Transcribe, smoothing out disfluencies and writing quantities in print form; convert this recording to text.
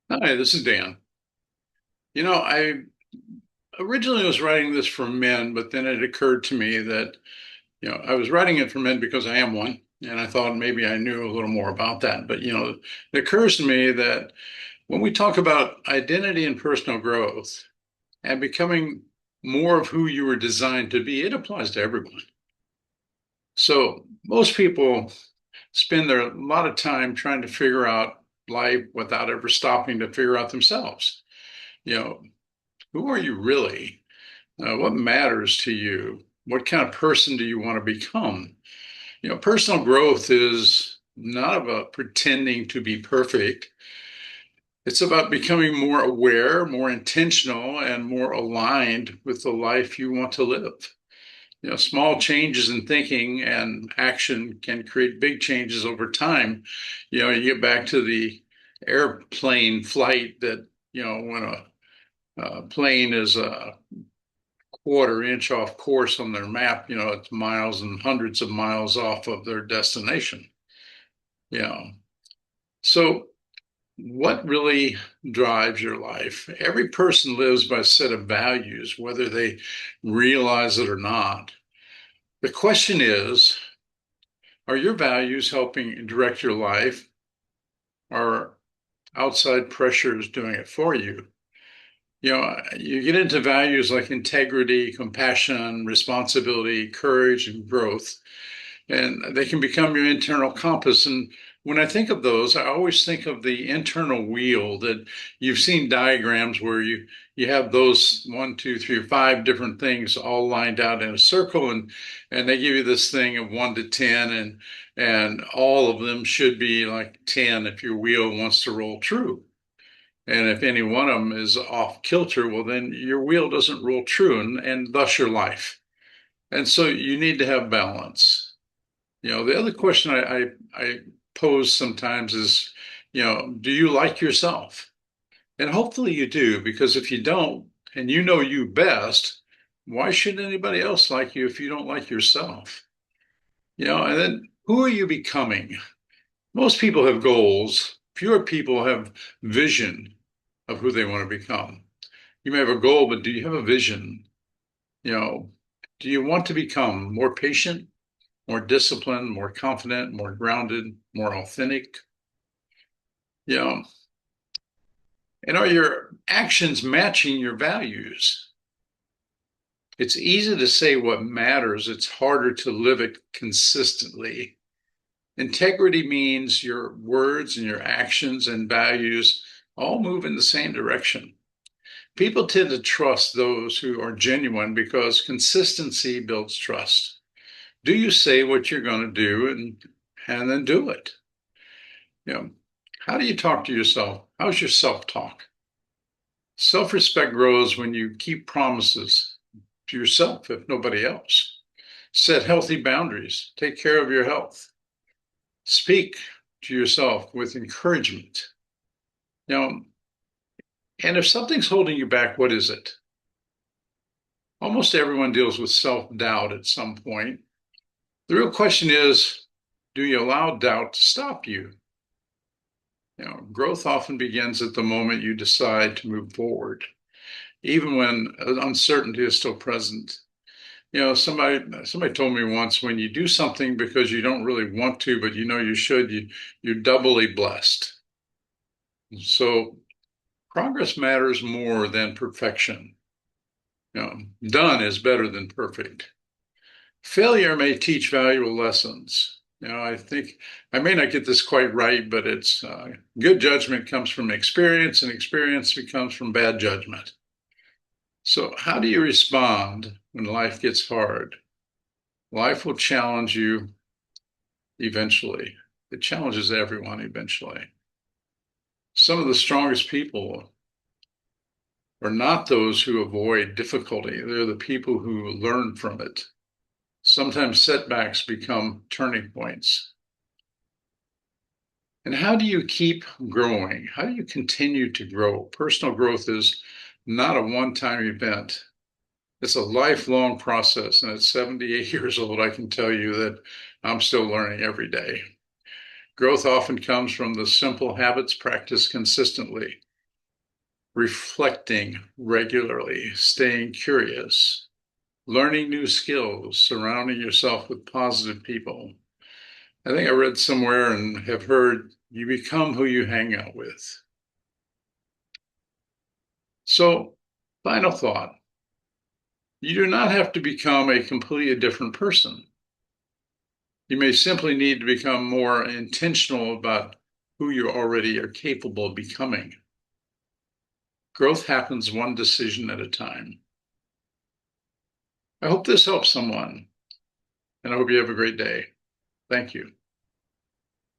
Hi, this is Dan. I originally was writing this for men, but then it occurred to me that, I was writing it for men because I am one, and I thought maybe I knew a little more about that. But, it occurs to me that when we talk about identity and personal growth and becoming more of who you were designed to be, it applies to everyone. So most people spend a lot of time trying to figure out life without ever stopping to figure out themselves. You know, who are you really? What matters to you? What kind of person do you want to become? Personal growth is not about pretending to be perfect. It's about becoming more aware, more intentional, and more aligned with the life you want to live. Small changes in thinking and action can create big changes over time. You get back to the airplane flight that, when a plane is quarter inch off course on their map, it's miles and hundreds of miles off of their destination. You know, so what really drives your life? Every person lives by a set of values, whether they realize it or not. The question is, are your values helping direct your life? Are outside pressures doing it for you? You get into values like integrity, compassion, responsibility, courage, and growth, and they can become your internal compass. And when I think of those, I always think of the internal wheel that you've seen diagrams where you have those one, two, three, five different things all lined out in a circle, and they give you this thing of 1 to 10, and all of them should be like 10 if your wheel wants to roll true. And if any one of them is off kilter, well, then your wheel doesn't roll true, and thus your life. And so you need to have balance. The other question I pose sometimes is, do you like yourself? And hopefully you do, because if you don't, and you know you best, why should anybody else like you if you don't like yourself? And then who are you becoming? Most people have goals. Fewer people have vision of who they want to become. You may have a goal, but do you have a vision? You know, do you want to become more patient, more disciplined, more confident, more grounded, more authentic? You know, and are your actions matching your values? It's easy to say what matters, it's harder to live it consistently. Integrity means your words and your actions and values all move in the same direction. People tend to trust those who are genuine because consistency builds trust. Do you say what you're going to do and then do it? You know, how do you talk to yourself? How's your self-talk? Self-respect grows when you keep promises to yourself, if nobody else. Set healthy boundaries. Take care of your health. Speak to yourself with encouragement. Now, and if something's holding you back, what is it? Almost everyone deals with self-doubt at some point. The real question is, do you allow doubt to stop you? Growth often begins at the moment you decide to move forward, even when uncertainty is still present. Somebody told me once, when you do something because you don't really want to, but you know you should, you're doubly blessed. So progress matters more than perfection. Done is better than perfect. Failure may teach valuable lessons. I think I may not get this quite right, but it's good judgment comes from experience, and experience comes from bad judgment. So, how do you respond when life gets hard? Life will challenge you eventually. It challenges everyone eventually. Some of the strongest people are not those who avoid difficulty, they're the people who learn from it. Sometimes setbacks become turning points. And how do you keep growing? How do you continue to grow? Personal growth is not a one time event, it's a lifelong process. And at 78 years old, I can tell you that I'm still learning every day. Growth often comes from the simple habits practiced consistently. reflecting regularly, staying curious, learning new skills, surrounding yourself with positive people. I think I read somewhere and have heard you become who you hang out with. So, final thought, you do not have to become a completely different person. You may simply need to become more intentional about who you already are capable of becoming. Growth happens one decision at a time. I hope this helps someone, and I hope you have a great day. Thank you.